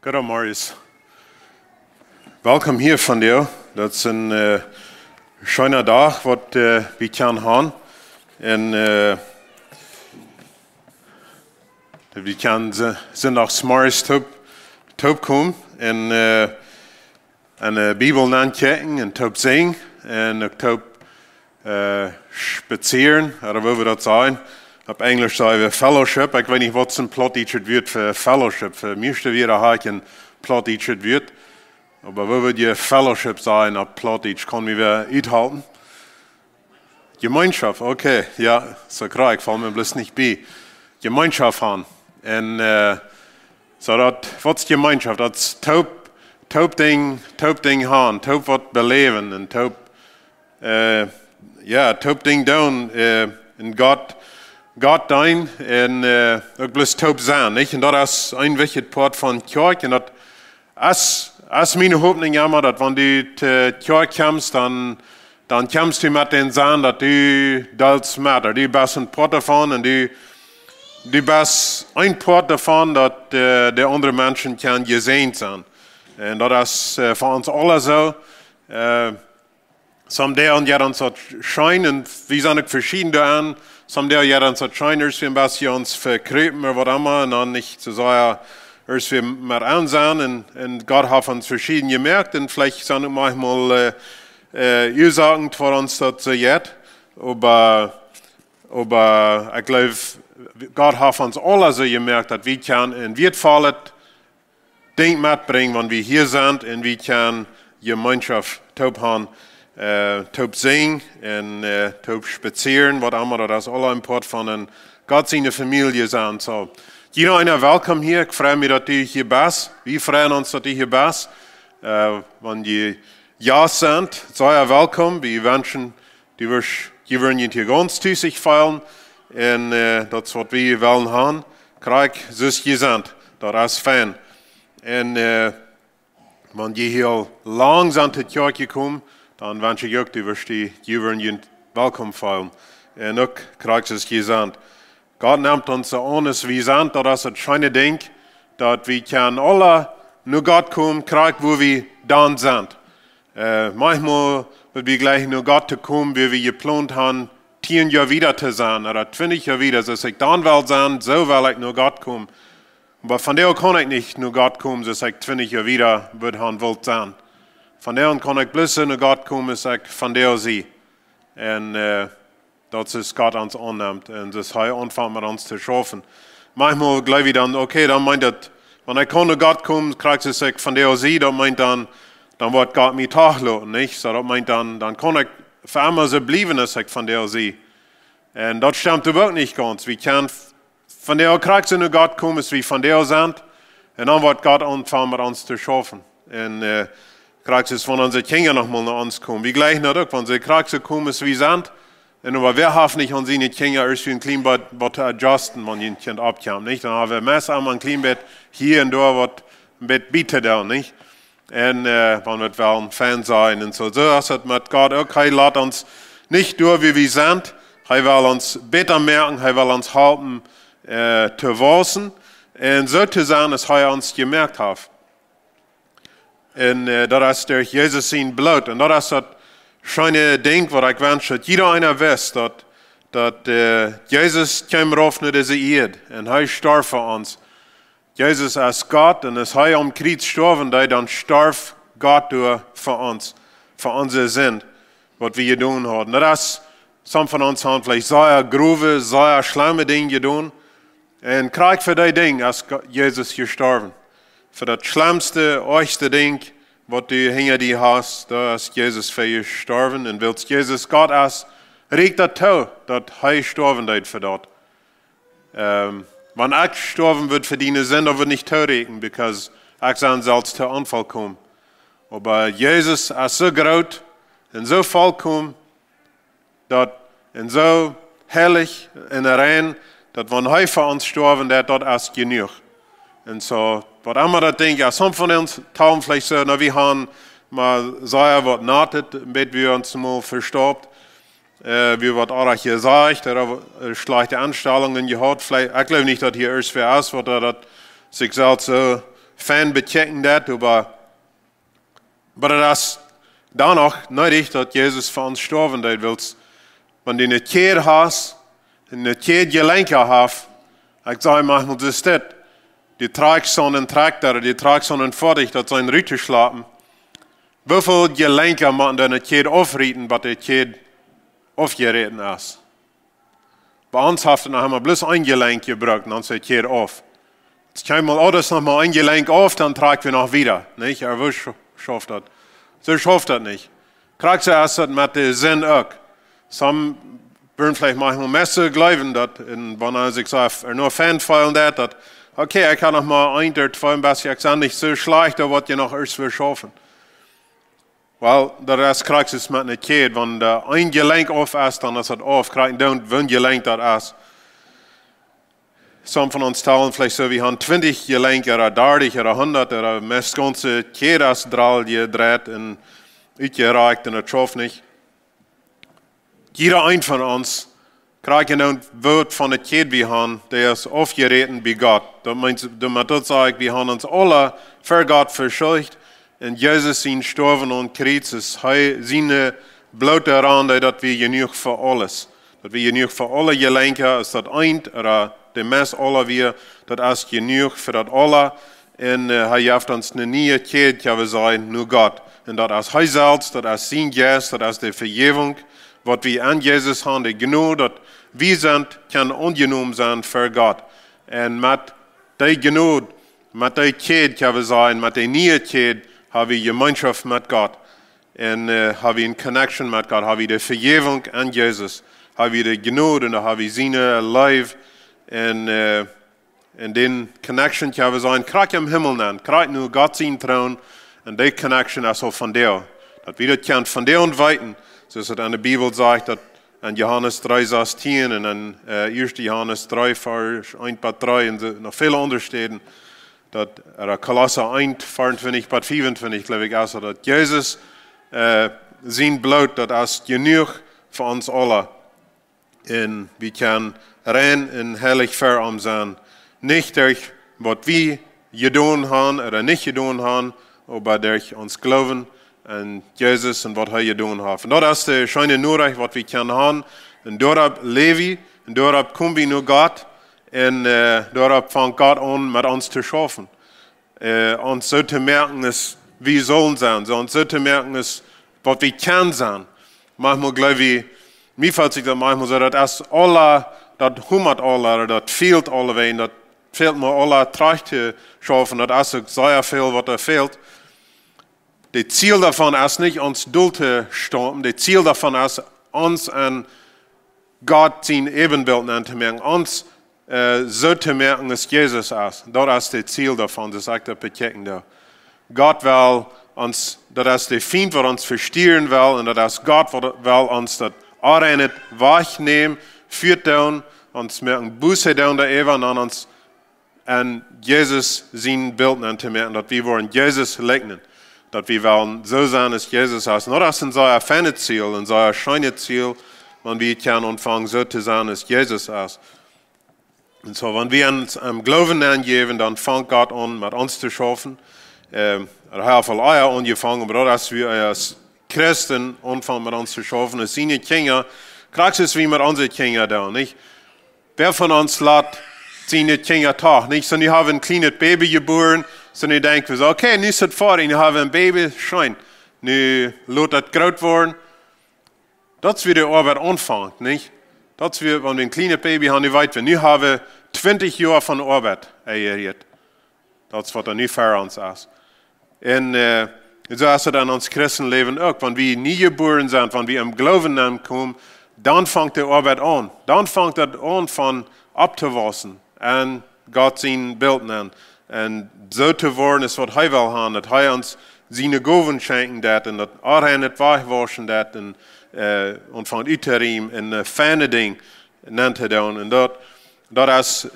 Goedemorgen, Marius. Welkom hier van jou. Dat is een schöner dag wat we kunnen gaan. En we kunnen zondags morgens top komen en de Bibel aankijken en top zingen en ook top spazieren, oder wo wir das sagen. Op Englisch sagen wir Fellowship. Ich weiß nicht, was ein Plattdeutsch wird für Fellowship. Für mich wieder ein Plattdeutsch wird. Aber wo wir die Fellowship sagen, auf Plattdeutsch können wir uithalten. Gemeinschaft, okay, ja, so klar, ich fall mir bloß nicht bei. Gemeinschaft haben. Und so dat, was ist Gemeinschaft? Das ist top Ding haben, top was beleven und top Ding doen in Gott dein en ook bloß top zijn, nicht? Und das ist ein wichtiges Part von Kirche. Und das ist meine Hoffnung immer, dass wenn du zur Kirche kommst, dann kommst du mit den Sachen, dass du das mit, du bist ein Part davon und du bist ein Part davon, dass die anderen Menschen können gesehen sein. Und das ist für uns alle so. Someday und ja dann so scheinen, und wir sind auch verschiedene an. Someday ja dann so scheinen, wir ein bisschen uns verkrüpen oder was immer, und dann nicht so sehr, als wir mal ansehen, und Gott hat uns verschieden gemerkt, und vielleicht sind auch manchmal Ursachen für uns das so jetzt, aber ich glaube, Gott hat uns alle so gemerkt, dass wir können in Wirtfallet Dinge mitbringen, wenn wir hier sind, und wir können Gemeinschaft top haben. Top singen en top spazieren, wat allemaal, dat is alle een part van een Gott seine Familie zijn. So, jeder einer welkom hier. Ik freue mich, dat u hier bent. Wir freuen uns, dat u hier bent. Wenn die ja sind, sei welkom. Wir wünschen, die wollen hier ganz tüßig feiern. En dat is wat wir wollen haben. Krijg, zus je sind. Dat is fijn. En wenn die hier langsam tot Kirche kommen, dan wens ik ook, du wirst die Jüngeren welkom feiern. En ook krijg je het gezegd. Gott nimmt uns so an, als wir sind, dat is het schöne Ding, dat wir können alle nur Gott kommen, krijgen, wo wir dann sind. Manchmal wird wir gleich nur Gott zu kommen, wie wir geplant haben, 10 Jahre wieder zu sein, oder 20 Jahre wieder, dass ich dann will sein, so will ich nur Gott kommen. Aber von der kann ich nicht nur Gott kommen, dass ich 20 Jahre wieder wird haben wollt sein. Von der kann ich bloß nur Gott kommen, dass ich von der sie. Und das ist Gott uns annimmt. Und das hat anfangen mit uns zu schaffen. Manchmal glaube ich dann, okay, dann meint das, wenn ich nur Gott komme, kriegt es sich von der sie, dann meint dann wird Gott mich tachlassen, nicht? So, das meint dann kann ich für immer so bleiben, dass ich von der sie. Und das stimmt überhaupt nicht ganz. Wir können von der kriegt nur Gott kommen, dass wir von der sind. Und dann wird Gott anfangen mit uns zu schaffen. Und kriegst es, wenn unsere Kinder nochmal nach uns kommen. Wie gleich natürlich, wenn sie kriegst, kommen es wie sind. Und aber wir haben nicht an seine Kinder erst wie ein Kleinbett zu adjusten, wenn ein Kind abkommt, nicht? Dann haben wir Messer an ein Kleinbett hier und da, was ein Bett bietet da, nicht? Und wenn wir wollen Fan sein und so. So ist es mit Gott auch. Er lässt uns nicht durch, wie wir sind. Er will uns besser merken, er will uns helfen, zu wachsen. Und so zu sein, dass er uns gemerkt hat. Und das ist durch Jesus sein Blut. Und das ist das schöne Ding, was ich wünsche, dass jeder einer weiß, dass Jesus kam rauf nach dieser Erde und er starb für uns. Jesus ist Gott und als er am Kreuz starb, dann starb Gott durch für uns, für unsere Sinn, was wir getan haben. Das some von uns haben vielleicht sehr grobe, sehr schlimme Dinge getan. Und krieg für die Dinge ist Jesus gestorben. Für das schlimmste, euchste Ding, was du hinter dir hast, da ist Jesus für dich gestorben. Und weil Jesus Gott ist, regt das zu, dass er gestorben ist für das. Wenn ich gestorben wird für deine Sünder, wird nicht zurückregen, because ich dann selbst zu Unfall kommen. Aber Jesus ist so groß und so vollkommen, und so herrlich und rein, dass wenn er für uns gestorben ist, das ist genug. Und so, was immer das Ding, ja, some von uns taugen vielleicht so, na, wir haben mal sehr was natet, damit wir uns mal verstorbt. Wir wird auch gesagt, oder schlechte Anstellungen gehabt. Vielleicht, ich glaube nicht, dass hier erst wer ist, was das sich selbst so Fan bechecken das, aber das ist dann auch nötig, dass Jesus für uns sterben willst. Wenn du eine Kehr hast, eine Kehr Gelenke hast, ich sage manchmal, das ist das. Die tragst so einen Traktor, die tragst so einen Vordicht, dass sie einen Rüte schlafen. Wie viele Gelenke machen deine Kehr aufrieten, was die Kehr aufgeritten ist? Bei uns haben wir bloß ein Gelenk gebraucht, und dann ist die Kehr auf. Jetzt kann man das nochmal ein Gelenk auf, dann tragen wir noch wieder. Nicht? Aber wie schafft das? So schafft das nicht. Kriegst du erst mit dem Sinn auch. Some würden vielleicht manchmal Messer glauben, dass, wenn ich sage, nur Fan feilen, dass, okay, ich kann noch mal ein oder zwei bisschen, ich nicht so schlecht, aber was ihr noch erst will schaffen. Weil, das kriegst du es mit nicht geht. Wenn ein Gelenk auf ist, dann ist es auf. Kriegst du nicht, wenn Gelenk das ist. Some von uns teilen vielleicht so, wir haben 20 Gelenke, oder 30, oder 100, oder das ganze Keras Drall gedreht und ausgereicht und das schafft nicht. Jeder ein von uns kriegt ein Wort von der Kette, wir haben, der ist aufgeritten bei Gott. Das meint, das sagt, wir haben uns alle für Gott verschuldigt und Jesus ihn gestorben und Kreuz ist seine Blut daran, dass wir genug für alles. Dass wir genug für alle Gelenke, ist das ein, oder der Mess aller wir, das ist genug für das alle. Und er hat uns eine neue Kette, wir sagen, nur Gott. Und das ist er selbst, das ist sein Geist, das ist die Vergebung. Was wir an Jesus haben, die Gnade, dass wir sind, kann ungenommen sein für Gott. Und mit der Gnade, mit der Kette, kann wir sagen, mit der neuen Kette, haben wir Gemeinschaft mit Gott. Und haben wir eine Connection mit Gott, haben wir die Vergebung an Jesus, haben wir die Gnade und haben wir seine Life. Und den Connection kann wir sagen, krieg im Himmel nennen, krieg nur Gott seinen Thron. Und die Connection ist auch von dir. Dass wir das können von dir und weiten. So ist es in der Bibel sagt, dass in Johannes 3, Vers 10 und in 1. Johannes 3, Vers 1, Vers 3 und noch viele andere Stellen, dass Kolosser 1, 24, Vers 25, glaube ich, also, dass Jesus sein Blut, das ist genug für uns alle. Und wir können rein und herrlich für uns sein. Nicht durch, was wir getan haben oder nicht getan haben, aber durch uns glauben an Jesus und was er getan hat. Und das ist der scheine nur recht, was wir können haben. Und dort leben und dort kommen wir nur Gott. Und dort fängt Gott an, mit uns zu schaffen. Uns so zu merken, dass wir sollen sein. Uns so zu merken, dass was wir können sein. Manchmal glaube ich, mir fällt sich das manchmal so, dass alle, das hummert alle, das fehlt alle wen, das fehlt mir alle Tracht zu schaffen, das ist sehr viel, was da fehlt. Das Ziel davon ist nicht, uns zu stampen. Das Ziel davon ist, uns an Gott sein Ebenbild anzumerken, uns so zu merken, dass Jesus ist. Das ist das Ziel davon, das sagt der Bekehrung. Gott will uns, das ist der Feind, der uns verstehen will, und das ist Gott, will uns das Arrenet wegnehmen, führt down, uns merken, Buße down der Eva, und uns an Jesus sein Bild anzumerken, dass wir wollen Jesus leugnen. Dass wir wollen so sein, als Jesus ist. Und das ist unser feines Ziel, unser scheines Ziel, wenn wir können anfangen, so zu sein, als Jesus ist. Und so, wenn wir uns Glauben angeben, dann fängt Gott an, mit uns zu schaffen. Er hat von Eier angefangen, aber dass wir als Christen anfangen, mit uns zu schaffen, als seine Kinder, kriegst du es wie mit unseren Kindern da, nicht? Wer von uns lässt seine Kinder tag, nicht? So, die haben ein kleines Baby geboren, so, die denken, okay, nu ist es vor, ich habe ein Baby, schein, nu lässt das groß werden. Das ist wie die Arbeit anfängt, nicht? Das ist wie, wenn wir ein kleines Baby haben, die weit werden. Nu haben wir 20 Jahre von Arbeit erledigt. Das ist, was da nicht für uns ist. Und so ist es in unserem Christenleben auch. Wenn wir nie geboren sind, wenn wir im Glauben ankommen, dann fängt die Arbeit an. Dann fängt das an, von abzuwachsen und Gott sein Bild an. Und so zu werden, ist, was er will haben, dass er uns seine Gaben schenken wird und dass er nicht wegwaschen wird und von Interim und feine Dinge nennt er dann. Und das ist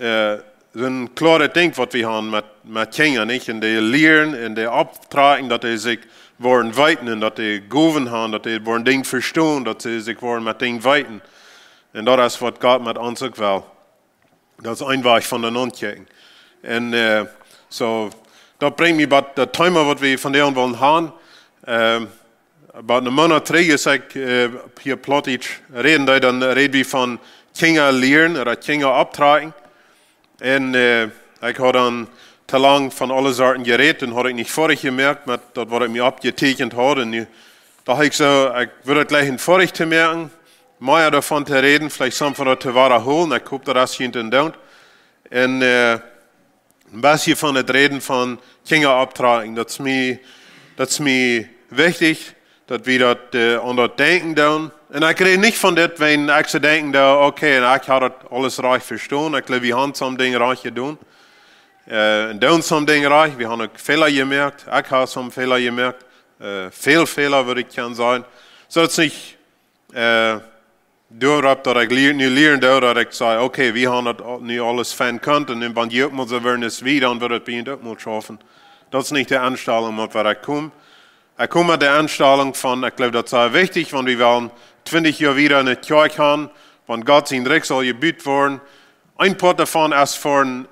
so ein klares Ding, was wir haben mit Kindern, nicht? Und die lernen und die abtragen, dass sie sich wollen weiten und dass die Gaben haben, dass sie wollen Dinge verstehen, dass sie sich wollen mit Dingen weiten. Und das ist, was Gott mit uns auch will. Das ist ein Weg von den Unkirchen. Und so, dat bringt mich bei der Thema, was wir von der wollen haben. Bei einem Monat zurück ist ich hier plötzlich reden, dann reden wir von Kinder lernen oder Kinder abtragen. Und ich habe dann te lang von allen Sorten geredet und habe ich nicht vorher gemerkt, mit das, was ich mir abgetekent habe. Und da habe ich so, ich würde gleich in vorher zu merken, mehr davon zu reden, vielleicht some von das zu wiederholen. Ich hoffe, das hinten und ein bisschen von das Reden von Kinder abtragen. Das ist mir wichtig, dass wir das unterdenken tun. Und ich rede nicht von das, wenn ich so denke, okay, ich habe das alles reich verstanden. Ich glaube, wir haben some Dinge reich getan. Und tun some Dinge reich. Wir haben auch Fehler gemerkt. Ich habe some Fehler gemerkt. Viel Fehler, würde ich gerne sagen. So, dass ich durch dass ich nu lernen, dass ich sage, okay, wir haben das nicht alles finden können. Und wenn ich mal so werden es wieder, dann wird es bei ihnen auch mal schaffen. Das ist nicht die Anstellung, mit der ich komme. Ich komme mit der Anstellung von, ich glaube, das ist sehr wichtig, wenn wir wollen 20 Jahre wieder in der Kirche haben, wenn Gott sein Recht soll gebüht worden. Ein Part davon ist für ein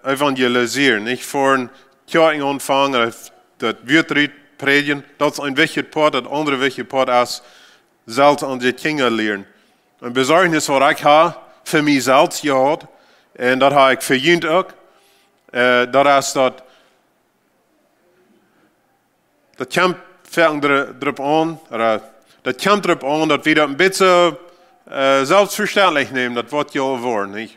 Evangelisieren, nicht für ein Kirchenanfang, das wird predigen. Das ist ein wichtiger Part, das andere wichtige Part ist, selbst an die Kinder lernen. Ein Besorgnis, was ich habe, für mich selbst gehabt, und das habe ich verdient auch, das ist das kommt darauf an, das kommt darauf an, dass wir das ein bisschen selbstverständlich nehmen, das wird ja auch wahr, nicht?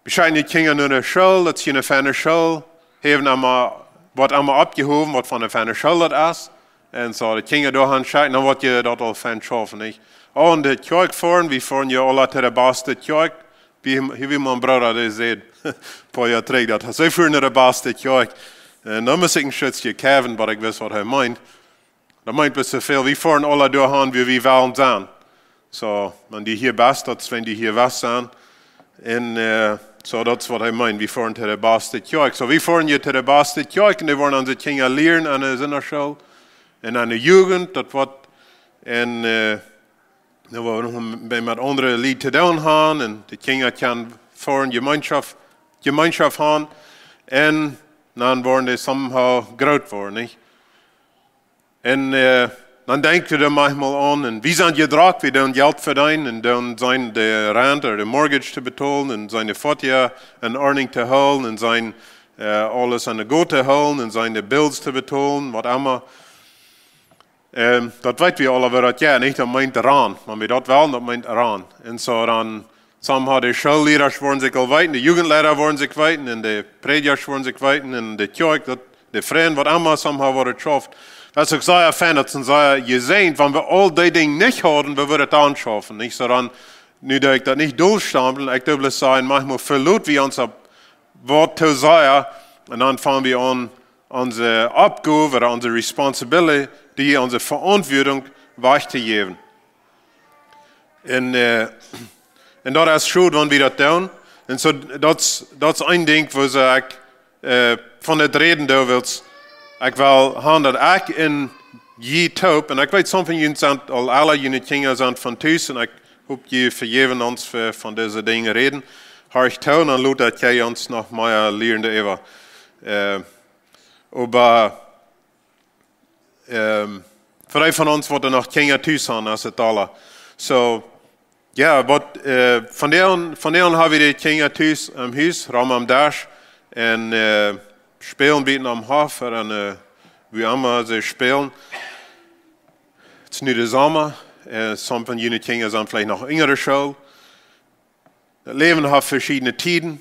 Bescheidene Kinder in der Schule, das ist eine feine Schule, wird einmal abgehoben, was von der feinen Schule das ist. Und so, die Kinder da anschauen, dann wird ihr das auch fein schaffen, nicht? Auch in der Kirche fahren, wir fahren ja alle zu der beste Kirche, wie mein Bruder das sieht, ein paar Jahre zurück, das so fahren in der beste Kirche. Und dann muss ich ein Schützchen kaufen, weil ich weiß, was er meint. Das meint bis so viel, wir fahren alle durch, wie wir wollen sein. So, wenn die hier best, das ist, wenn die hier was sind. Und so, das ist, was er meint, wir fahren zu der beste Kirche. So, wir fahren hier zu der beste Kirche und wir wollen unsere Kinder lernen an der Sinnerschule. Und an der Jugend, das wird, und wir noch mit anderen Leuten zu tun haben, und die Kinder können fahren, Gemeinschaft haben, und dann wollen die somehow groß worden, nicht? Und dann denkt ihr manchmal an, und wir sind gedragt, wir tun Geld verdienen, und dann sein der Rent oder der Mortgage zu bezahlen, und seine Fortjahr in Ordnung zu holen, und sein alles an der Gute zu holen, und seine Bills zu bezahlen, was immer. Das weiß wir alle, aber das ja nicht, das meint Iran. Wenn wir das wollen, das meint Iran. Und so dann, somehow die Schullehrer wollen sich weiten, die Jugendlehrer wollen sich weiten, und die Prediger wollen sich weiten, und die Kirche, die Freunde, was immer, somehow wird es schafft. Das ist sehr fan, das ist sehr gesehen, wenn wir all die Dinge nicht haben, wir würden es dann schaffen. Nicht so dann, nu dass ich das nicht durchstampeln, ich würde sagen, manchmal verliert wir unser Wort zu sagen, und dann fangen wir an, unsere Abgabe oder unsere Responsibility, unsere Verantwortung weiterzugeben. Und das ist schön, wenn wir das tun. Und so, das ist ein Ding, wo ich von der Reden da will. Ich will haben, dass ich in je taub, und ich weiß, some von Ihnen sind, alle jene Kinder sind von Tüß, und ich hoffe, ihr vergeben uns für von diesen Dingen reden. Habe ich tun, und laut, dass ihr uns noch mehr lernen über. Aber für von uns wird noch Kinder Tüß haben, als es alle. So, ja, von denen haben wir die Kinder Tüß am Haus, Raum am Dash, und spielen bieten am Hof, und wie immer sie spielen. Es ist nicht der Sommer, some von jenen Kindern sind vielleicht noch in der Schule. Das Leben hat verschiedene Tiden.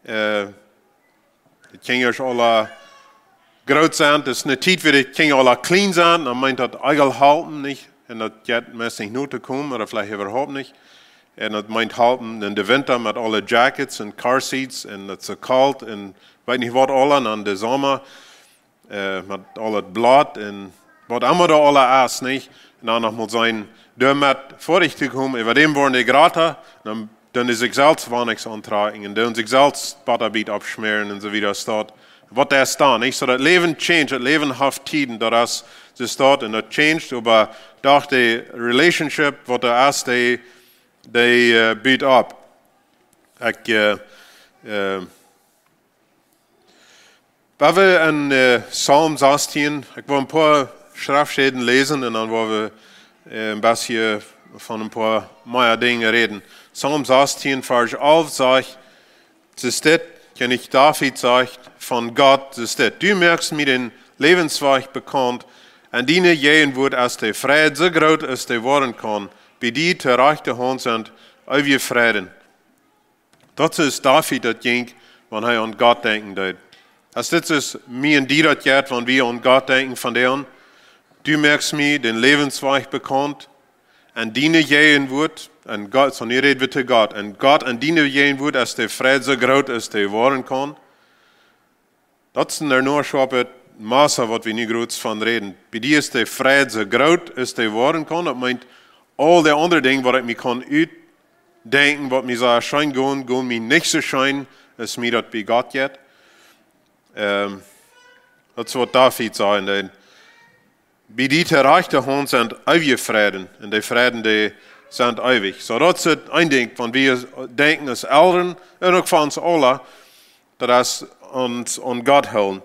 Die Kinder sind alle groß sind. Es ist eine Zeit, wo die Kinder alle clean sind. Man meint, das Eigel halten nicht. Und das geht meistens nicht nur zu kommen, oder vielleicht überhaupt nicht. Und das meint halten in der Winter mit alle Jackets und Car Seats, und es ist so kalt, und weiß nicht, was alle, und dann der Sommer, mit alle Blatt, und was immer da alle ist, nicht? Und dann noch mal sein, damit vorrichtig zu kommen, über dem wollen die gratis, dann ist sich selbst war nichts antragen, und dann sich selbst Butterbeat abschmieren, und so wie das dort. Was das dann, nicht? So das Leben changed, das Leben hat Tiden, das ist dort, und das changed, aber durch die Relationship, was da ist, die beat ab. Weil wir in Psalm 16, ich will ein paar Schriftstellen lesen und dann wollen wir ein bisschen von ein paar mehr Dinge reden. Psalm 16, Vers 11 sagt, es ist das, wenn ich David sagt, von Gott ist das. Du merkst mir den Lebensweg bekannt, an denen jeden wird als der Friede so groß als der worden kann, wie die zur rechten Hand sind, all wir Frieden. Das ist David, das ging, wenn er an Gott denken tut. Als das ist mir und dir das geht, wenn wir an Gott denken von denen. Du merkst mir den Lebensweg bekannt, an denen jeden wird, an Gott, so ihr redet bitte Gott, an Gott, an denen jeden wird, als der Friede so groß als der worden kann. Das ist nur schon ein Maße, was wir nicht groß von reden. Bei dir ist der Friede so groß, als der worden kann. Das meint, all die anderen Dinge, was ich mir kann denken, was mir so erscheint, gehen mir nicht so scheinen, als mir das bei Gott geht. Das ist, was David sagt. Bei die rechten Hand sind ewige Frieden. Und die Frieden, die sind ewig. So, das ist ein Ding, wenn wir denken als Eltern, und auch von uns alle, dass uns an Gott halten.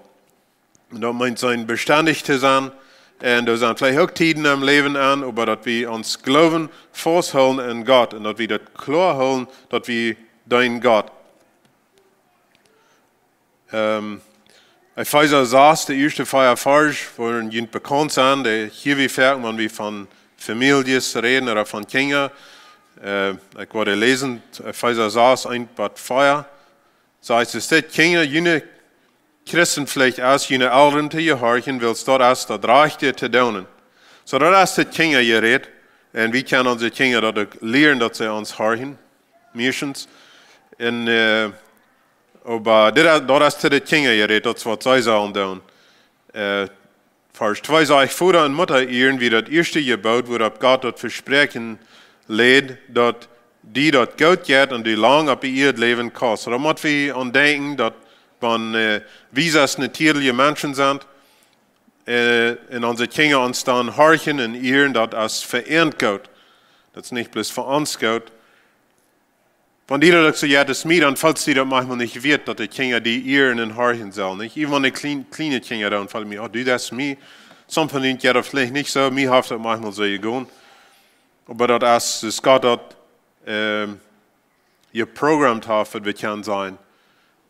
Und das meint sein, beständig zu sein. Und da sind vielleicht auch Tiden im Leben an, aber dass wir uns glauben, festhalten in Gott. Und dass wir das klar halten, dass wir dein Gott. Epheser 6, der erste Feierfars, wo wir bekannt sind, der hier wie fährt, wenn wir von Familien reden oder von Kindern. Ich werde lesen, Epheser 6, ein paar Feier. Sagt es, dass Kinder, jene Christen vielleicht als jene Eltern zu gehorchen, willst dort als das Rechte zu tun. So, das ist die Kinder gerät. Und wir können unsere Kinder dort lernen, dass sie uns horchen. Meistens. Und, aber das ist die Kinder gerät, das was sie sollen tun. Vers 2 sagt, Vater und Mutter ehren, wie das erste Gebot, wo Gott das Versprechen lädt, dass die dort gut geht und die lang auf ihr Leben kostet. Da müssen wir an denken, dass wenn wir als natürliche Menschen sind, und unsere Kinder uns dann horchen und ehren, dass es verehrt geht. Das ist nicht bloß für uns geht. Wenn die das so ja, das mir, dann fällt es dir manchmal nicht wird, dass die Kinder die ehren und horchen sollen. Nicht? Even wenn die kleine Kinder dann fällt mir, oh, du, das ist mir. Some von ihnen geht das vielleicht nicht so, mir hat das manchmal so gegangen. Aber das ist Gott, das geprogrammt hat, für wir können sein.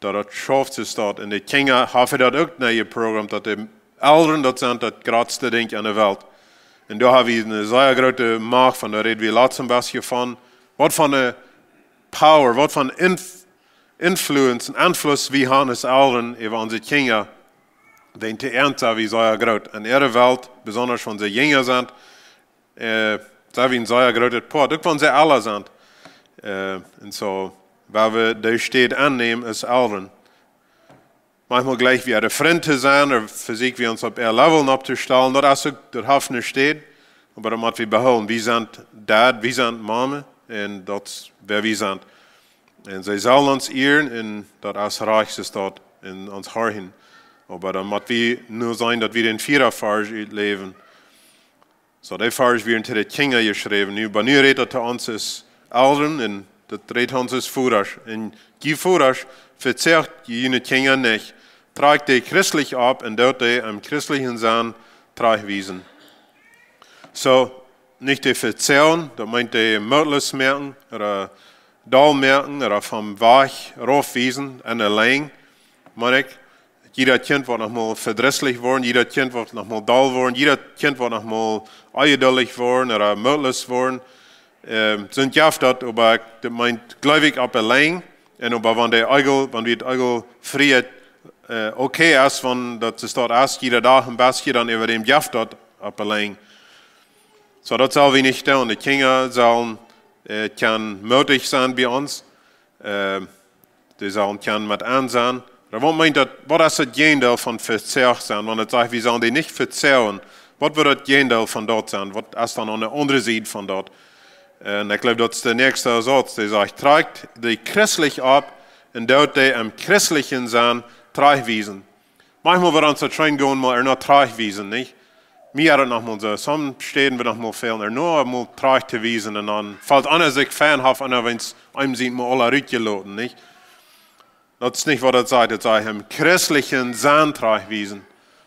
Dass das schafft es dort. Und die Kinder haben das auch nicht geprogrammt, dass die Eltern das sind das größte Ding an der Welt. Und da haben wir eine sehr große Macht, von der reden wir letztens ein bisschen von. Was von der Power, was von Influence und Einfluss wir haben als Eltern über unsere Kinder, den zu ernten, wie sehr groß. In ihrer Welt, besonders wenn sie jünger sind, sind wir ein sehr großes Part, auch wenn sie alle sind. Und so, weil wir die Städte annehmen als Eltern. Manchmal gleich wie eine Freund zu sein, oder für sich wie uns auf ihr Level abzustellen, das hilft nicht steht. Aber das müssen wir behalten. Wir sind Dad, wir sind Mama, und das ist, wer wir sind. Und sie sollen uns ehren, und das ist Reich ist dort in uns horchen. Aber dann müssen wir nur sein, dass wir den Viererfars leben. So, der Vers wird in die Kinder geschrieben. Nu, nu redet uns als Eltern, und das redet uns als Führer. Und die Führer verzehrt jene Kinder nicht. Tragt die christlich ab und dort die am christlichen Sein tragweisen. So, nicht die verzehren, das meint die Mördlis merken, oder Dahl merken, oder vom Weich raufwiesen, an der Länge, meine ich. Jeder Kind wird nochmal verdrisslich worden, jeder Kind wird nochmal dull worden, jeder Kind wird nochmal eingeduldig worden oder mördlis worden. Sind ja das, aber das meint gläubig ab allein. Und aber wenn wir die Eigel friert, okay ist, wenn das ist dort erst jeder Tag ein bisschen, dann über dem Jaft dort ab allein. So, das soll wir nicht tun. Die Kinder sollen, können mutig sein bei uns. Die sollen können mit ansehen. Was meint das, was ist das Gegenteil von verzehrt sein? Wenn es sagt, wir sollen die nicht verzehren, was wird das Gegenteil von dort sein? Was ist dann an der anderen Seite von dort? Und ich glaube, das ist der nächste Satz, der sagt, tragt die christlich ab und dort die am christlichen sein, tragweisen. Manchmal wird uns das rein gehen, mal noch tragweisen, nicht? Mir hat es nochmal so, some Städten wird nochmal fehlen, nur mal trag zu wiesen und dann fällt einer sich fernhaft an, wenn es einem sieht, mal alle Rütje loten, nicht? Das ist nicht, was das sagt. Das sagt im christlichen Sein tragwiesen.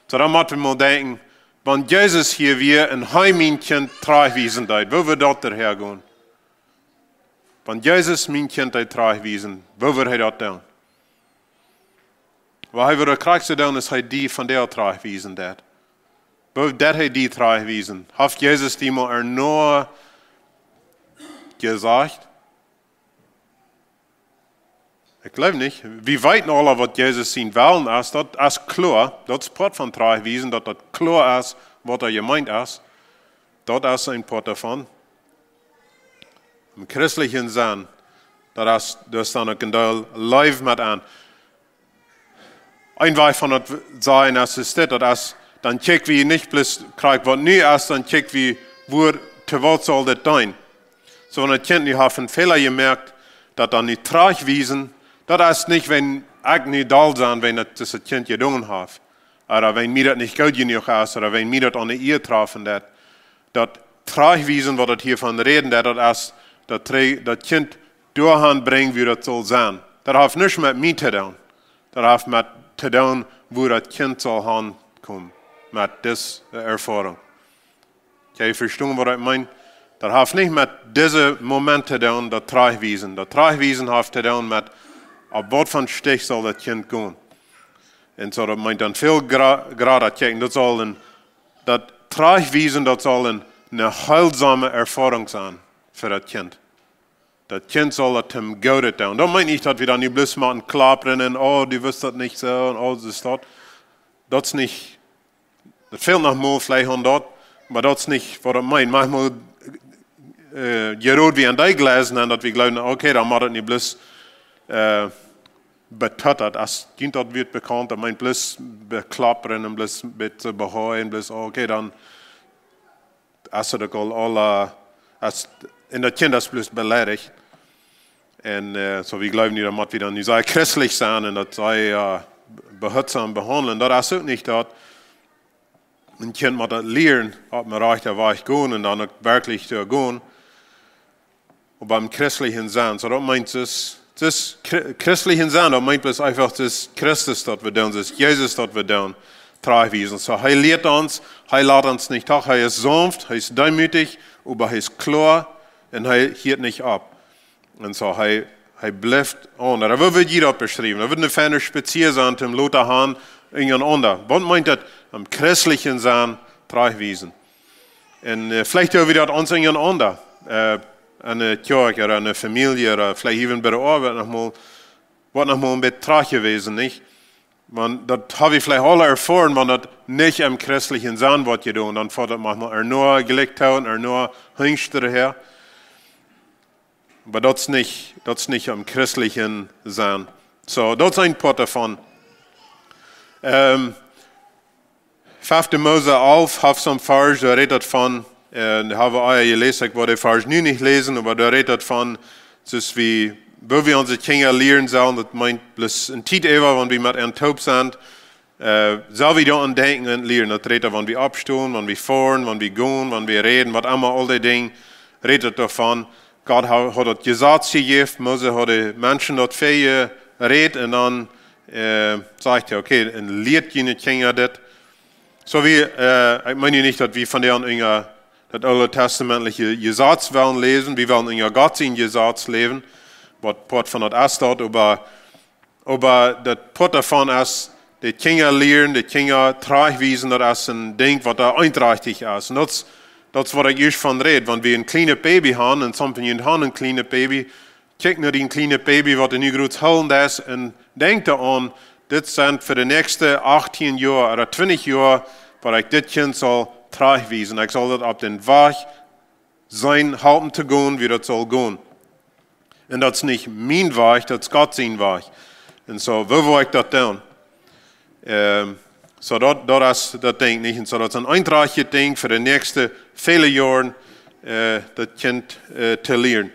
So, da müssen wir mal denken, wenn Jesus hier wir ein Heimmännchen tragwiesen hat, wo wird dort hergehen? Wenn Jesus mein Kind tragwiesen, wo wird er dort tun? Weil er wird kriegst du dann, ist er die von der tragwiesen hat. Wo dat er die tragwiesen? Hat Jesus die mal nur gesagt? Ich glaube nicht. Wir weten alle, was Jesus sein Willen ist. Das ist klar. Das ist Part von tragwiesen, dass das klar ist, was er gemeint ist. Das ist ein Part davon. Im christlichen Sinn, das ist dann ein Teil live mit an. Ein Weg von das sein, das ist das, dann check wie nicht bloß kriegt, was nie ist, dann check wie, wo, zu was soll das sein. So, wenn ein Kind nicht hat einen Fehler gemerkt, dass dann nicht tragwiesen, das ist nicht, wenn ich nicht da sein, wenn das Kind gedungen hat. Oder wenn mir das nicht gut genug ist, oder wenn mir das an der Ehe treffen, das tragwiesen, was das hier von reden, das ist, das Kind durchhand bringen, wie das soll sein. Das hat nicht mit mir zu tun. Das hat mit zu tun, wo das Kind soll hinkommen. Mit dieser Erfahrung. Okay, verstehen, was ich meine? Das hat nicht mit diesem Moment zu tun, das Tragwiesen. Das Tragwiesen hat zu tun mit, auf was von Stich soll das Kind gehen. Und so, das meint dann viel gerade checken. Das Tragwiesen, das soll eine heilsame Erfahrung sein für das Kind. Das Kind soll es ihm gut tun. Das meine ich, dass wir dann nicht bloß mal klappern, oh, du wirst das nicht so, und oh, das ist das. Das ist nicht, das fehlt noch mal vielleicht an dort, aber das ist nicht, was ich meine. Manchmal gerät wie an die Gläsen, dass wir glauben, okay, dann macht das nicht bloß betötet. Als Kind das wird bekannt, dann meint bloß beklappern und bloß beheuen, bloß, okay, dann ist das alle, in das Kind ist bloß beleidigt. Und so wir glauben nicht, dass wir dann nicht sei christlich sein und das sei behutsam behandeln. Das ist auch nicht das. Ein Kind muss das lernen, ob man reicht, da war ich gehen und dann wirklich zu gehen. Und beim christlichen Sein, so das meint es, das christlichen Sein, das meint es einfach, das Christus, das wir tun, das Jesus, das wir tun, tragwiesen. So, er lehrt uns, er lässt uns nicht nach, er ist sanft, er ist demütig, aber er ist klar und er hielt nicht ab. Und so, er bleibt an. Da wird jeder beschrieben. Da wird eine feine Spazier sein, zum Lotterhahn, irgendeiner. Was meint das? Am christlichen Sein tragwiesen. Und vielleicht auch wieder uns irgendeiner. Eine Kirche oder eine Familie oder vielleicht even bei der Arbeit noch mal ein bisschen trag gewesen, nicht? Das habe ich vielleicht alle erfahren, wenn das nicht im christlichen Sein wird getan. Dann fährt das manchmal nur gelegt haben, nur hingst daher. Aber das ist nicht im christlichen Sein. So, das ist ein Part davon. 5. Mose 11, hat so ein Vers, da redet von, da haben wir euch gelesen, ich wollte den Vers nie nicht lesen, aber da redet von, es ist wie, wo wir unsere Kinder lernen sollen, das meint bloß ein Zeit über, wenn wir mit einem Taub sind, soll wir da an denken und lernen. Das redet, wenn wir abstehen, wenn wir fahren, wenn wir gehen, wenn wir reden, was immer, all die Dinge, redet davon. Gott hat das Gesetz gegeben, Mose hat die Menschen dort für geredet und dann sagt er, okay, und lehrt jene Kinder das. So wie, ich meine nicht, dass wir von der das Alte Testamentliche Gesetz wollen lesen, wir wollen in Gott sein Gesetz leben, was Part von das ist dort, aber das Part davon ist, die Kinder lernen, die Kinder tragwiesen, das ist ein Ding, was da einträchtig ist. Und das ist, was ich erst von rede. Wenn wir ein kleines Baby haben, und something haben ein kleines Baby, check nur ein kleines Baby, was nicht gut holen ist, und denkt daran, das sind für die nächsten 18 Jahre oder 20 Jahre, weil ich das Kind soll tragwiesen. Ich soll das auf den Weg sein, halten zu gehen, wie das soll gehen. Und das ist nicht mein Weg, das ist Gott sein Weg. Und so, wo will ich das tun? So, das ist das Ding nicht. Und so, das ist ein einträgliches Ding für die nächsten viele Jahre, das Kind zu lernen.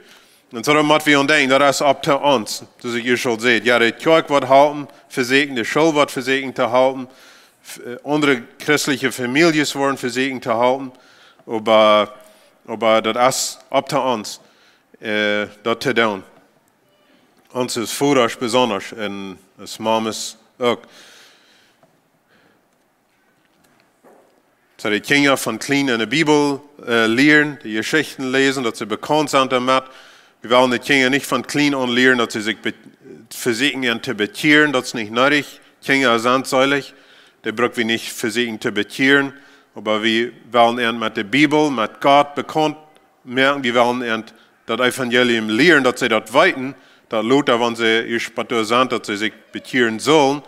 Und so, da müssen wir denken, das ist ab zu uns, dass ich schon sehe. Ja, die Kirche wird halten, versegnen, die Schule wird versegnen zu halten, andere christliche Familien wollen versegnen zu halten, aber das ist ab zu uns, das zu tun. Ons is voeders besonders en als mames ook. So die Kinder von klein in der Bibel lehren, die Geschichten lesen, dass sie bekannt sind damit. Wir wollen die Kinder nicht von klein an lehren, dass sie sich versuchen zu bekehren, das ist nicht nötig. Kinder sind säulig, die brauchen wir nicht versuchen zu bekehren, aber wir wollen mit der Bibel, mit Gott bekannt merken, wir wollen das Evangelium lehren, dass sie das weiten, dass Leute, wenn sie gespannt sind, dass sie sich bekehren sollen,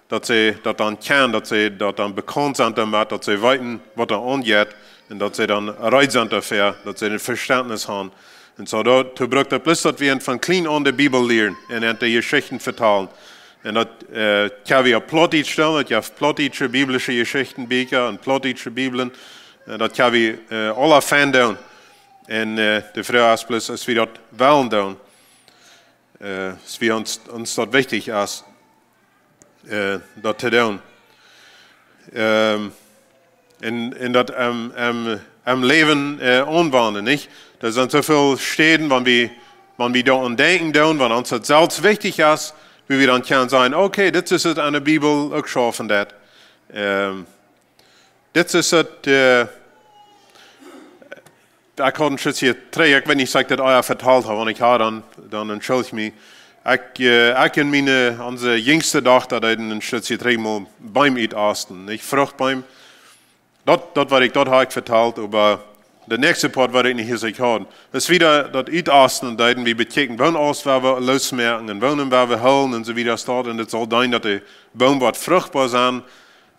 dass sie das dann kennen, dass sie das dann bekannt sind damit, dass sie weiten, was da angeht, und dass sie dann bereit sind dafür, dass sie ein Verständnis haben. Und so, da braucht es bloß, dass wir von klein an die Bibel lernen und die Geschichten vertalen. Und das kann wir plottig stellen, das gibt plottische biblische Geschichtenbücher und plottische Bibeln. Das kann wir alle Fan tun. Und die Frage ist bloß, dass wir das wollen tun. Dass wir uns das wichtig ist, das zu tun. Und das am Leben anwenden, nicht? Da sind so viele Städten, wenn wir da an denken tun, wenn uns das selbst wichtig ist, wie wir dann können sagen, okay, das ist es an der Bibel auch schaffen, das. Das ist es, ich kann ein Schutz hier trägen, wenn ich sage, dass euer verteilt habe, und ich habe, dann entschuldige ich mich. Ich und unsere jüngste Tochter, die einen Schutz hier trägen, beim Essen, nicht Frucht beim. Das habe ich verteilt, aber der nächste Part, was ich nicht hier sagen. Das ist wieder das Essen, da wir betekenen, wann aus, wo wir losmerken, und wann wir holen, und so wieder steht, und es soll sein, dass die Baum wird fruchtbar sein.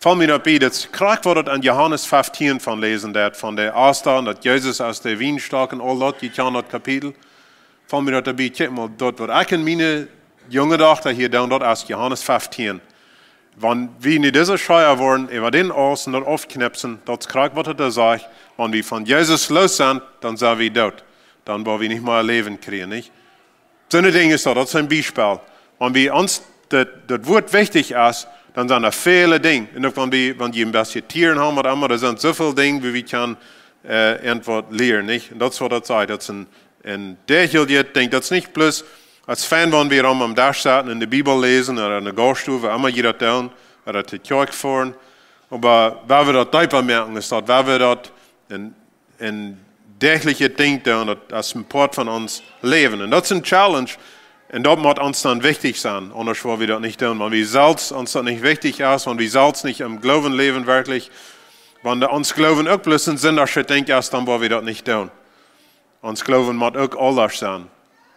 Fall mir dabei, das kriegt wir das an Johannes 15 von lesen, von der Ostern, dass Jesus aus der Weinstock und all das, die das Kapitel. Fall mir dabei, check mal, dort wird ich und meine junge Tochter hier down, dort aus Johannes 15. Wenn wir in dieser Scheuer wollen, über den Außen dort aufknipsen, das kriegt was er sagt, wenn wir von Jesus los sind, dann sind wir dort. Dann wollen wir nicht mal ein Leben kriegen, nicht? So eine Ding ist das ist ein Beispiel. Wenn wir uns das Wort wichtig ist, dann sind da viele Dinge. Und wenn wir investieren haben oder immer, da sind so viele Dinge, wie wir können irgendwas lernen, nicht? Und das ist, was das sagt. Das ist ein Ding, das ist nicht bloß als Fan, wenn wir am Dach sitzen, in der Bibel lesen oder in der Gaststube, immer jeder tun, oder die Kirche fahren. Aber wenn wir das deutlich merken, ist das, wenn wir das ein tägliches Ding tun, das ist ein Part von uns Leben. Und das ist eine Challenge. Und das muss uns dann wichtig sein, anders wollen wir das nicht tun. Wenn wir selbst uns das nicht wichtig ist, wenn wir selbst nicht im Glauben leben wirklich, wenn uns Glauben auch bloß ein sinnlicher Ding ist, dann wollen wir das nicht tun. Uns Glauben muss auch anders sein.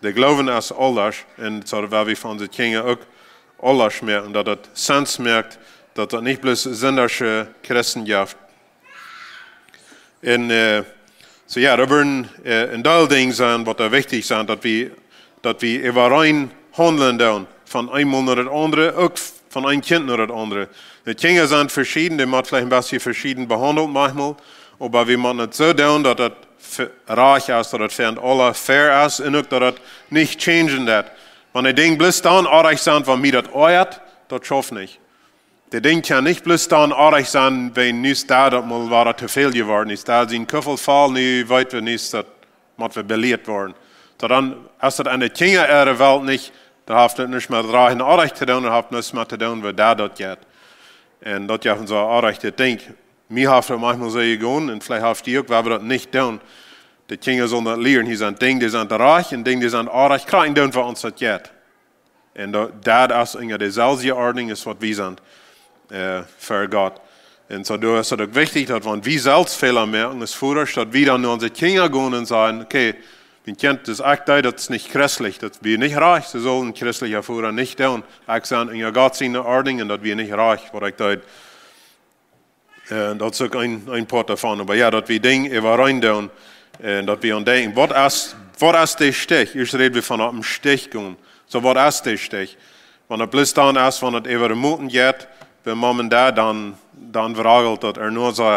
Der Glauben ist anders, und so werden wir von den Kindern auch anders merken, dass das Sens merkt, dass das nicht bloß sinnliche Christen gibt. Und so ja, da werden ein Teil Dinge sein, was da wichtig sind, dass wir überein handeln tun, von einem nach das andere, auch von einem Kind nach das andere. Die Kinder sind verschieden, die werden vielleicht ein bisschen verschieden behandelt manchmal, aber wir müssen es so tun, dass das reich ist, dass das für alle fair ist, und auch, dass das nicht changen wird. Wenn die Dinge bloß dann reich sind, wenn mir das euert, das schafft nicht. Die Dinge kann nicht bloß dann reich sein, wenn nicht da, dass mal war zu viel geworden ist. Da sind Köffelfall, nicht weit, wenn nicht, das muss belehrt worden. So dann ist das eine Kinder der Welt nicht, da habt ihr nicht mehr reich und reich zu tun, und habt nichts mehr zu tun, wie da das geht. Und das ist so ein rechter Ding. Mir haft das manchmal so gegangen, und vielleicht haft ihr auch, weil wir das nicht tun. Die Kinder sollen das lernen. Hier sind Dinge, die sind reich, und Dinge, die sind reich, kein tun, für uns das geht. Und das ist in dieselbe Ordnung, ist was wir sind, für Gott. Und so da ist es auch wichtig, dass wenn wir selbst Fehler merken, ist vorher, dass wir dann nur unsere Kinder gehen und sagen, okay, mein Kind, das ist nicht christlich, dass wir nicht reich, sie sollen christlicher Führer nicht tun. Ich sage, in Gott seine Ordnung, und dass wir nicht reich, was ich da. Das ist auch ein Part davon. Aber ja, dass wir Dinge über rein tun, dass wir denken, was ist der Stich? Ich rede von einem Stich gehen. So, was ist der Stich? Wenn er bloß dann ist, wenn er über den Muten geht, wenn man da dann verragelt, dass nur so,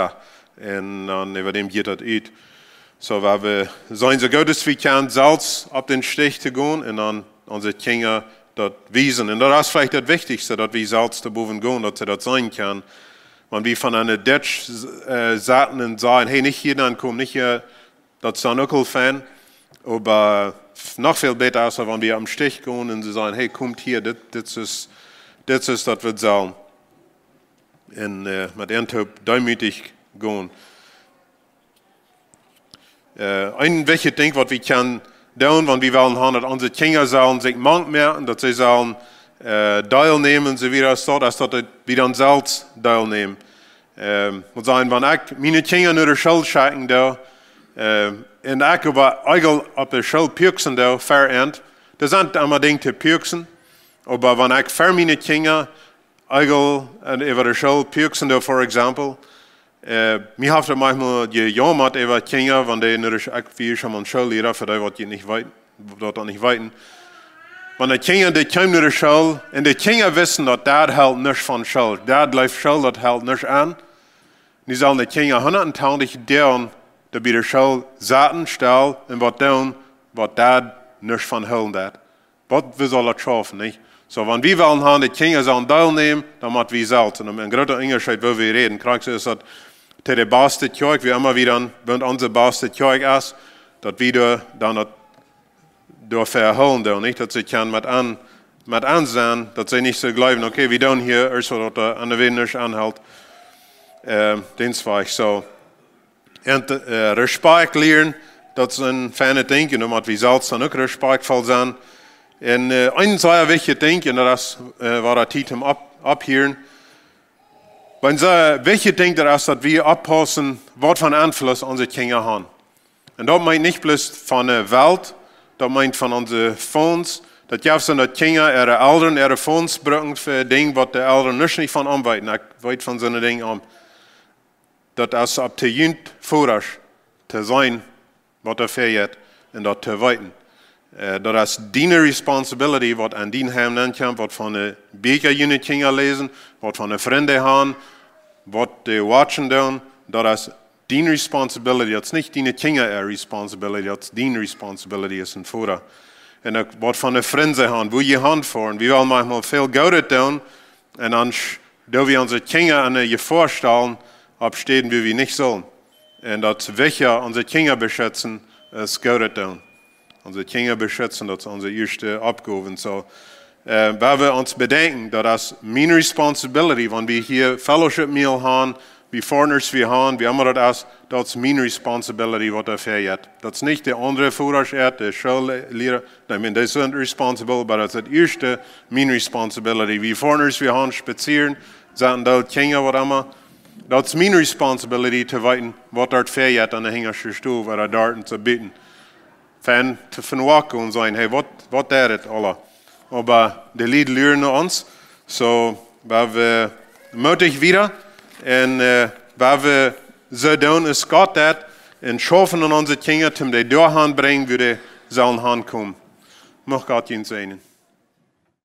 und dann über dem geht das nicht. So, weil wir sein so gut als wir können, selbst auf den Stich zu gehen, und dann unsere Kinder das wiesen. Und das ist vielleicht das Wichtigste, dass wir selbst dazu gehen, dass sie das sein können. Wenn wir von einer Deutsch sagten und sagen, hey, nicht hier dann kommen, nicht hier, das ist dann auch ein Fan, aber noch viel besser, als wenn wir am Stich gehen und sie sagen, hey, kommt hier, das ist, das wird sollen. Und mit Erntup demütig gehen. Ein wichtiges Ding, was wir können tun, wenn wir wollen haben, dass unsere Kinder sollen sich merken, dass sie sollen teilnehmen, so wie das dort, als dass wir dann selbst teilnehmen. Muss sagen, wenn ich meine Kinder nur der Schule schicken, da, und ich aber eigentlich auf der Schule pürksen, da, verend, das sind immer Dinge zu pürksen, aber wenn ich für meine Kinder eigentlich über der Schule pürksen, da, for example, mir hat manchmal gejammert über Kinder, wenn die nur, wie schon mal Schullehrer, für die, was die nicht weiten, dort nicht weiten. Wenn die Kinder, die kommen nach der Schule, und die Kinder wissen, dass das hält nicht von Schule. Das läuft Schule, das hält nicht an. Die sollen die Kinder 120 tun, dass bei der Schule Sachen stellen und was tun, was das nicht von Höhlen hat. Was wir sollen das schaffen, nicht? So, wenn wir wollen haben, die Kinder sollen teilnehmen, dann müssen wir selbst. Und ein großer Unterschied, wo wir reden, kriegst du, ist, dass die beste Kirche, wie immer wieder, wenn unsere beste Kirche ist, dass wir dann durch verholen, nicht, dass sie können mit ansehen, dass sie nicht so glauben, okay, wir tun hier, erst was an der Welt nicht anhält, den zwei. So, und Respekt lernen, das ist ein feines Ding, und damit wir selbst dann auch respektvoll sein. Und ein sehr wichtiges Ding, und das war der Titel abhören, ein sehr wichtiges Ding, das ist, dass wir abpassen, was für einen Einfluss unsere Kinder haben. Und das meint nicht bloß von der Welt, das meint von unseren Fonds, das gibt es, dass Kinder ihre Eltern ihre Fonds brauchen für Dinge, was die Eltern nicht von anweiten, ich weiß von so einem Ding an. Das ist ab der Jugend voraus zu sein, was er fährt, und das zu weiten. Das ist deine Responsibility, was an dein Heim ankommt, was von den Büchern Kinder lesen, was von den Freunden haben, was die watchen tun. Das ist deine Responsibility, das ist nicht deine Kinder Responsibility, das ist deine Responsibility, ist ein Vater. Und was von den Freunden haben, wo ihr Hand fahren, wir wollen manchmal viel Gutes tun, und dann, da wir unsere Kinder an ihr vorstellen, abstehen wir nicht sollen. Und das Wichtige, unsere Kinder beschützen, ist Gutes tun. Unsere Kinder beschützen, das ist unsere erste Aufgabe. So, weil wir uns bedenken, dass das meine Responsibility, wenn wir hier Fellowship Meal haben, wie Foreigners wir haben, wie immer das ist meine Responsibility, was da fährt. Das ist nicht der andere Führer, der Schullehrer, I mean, die sind responsible, aber das ist das erste meine Responsibility. Wie Foreigners wir haben, spazieren, sind dort Kinder, was immer. Das ist meine Responsibility, zu weiten, was dort fährt an der Hängerschen Stuhl oder dort zu bieten. Fan zu verwachen und sagen, hey, was ist das alle? Aber die Lieder lernen uns, so, weil wir mutig wieder, und weil wir so tun, ist Gott das, und schaffen an unsere Kinder, um die Durchhand bringen, wie die sollen ankommen. Mach Gott ihnen segnen.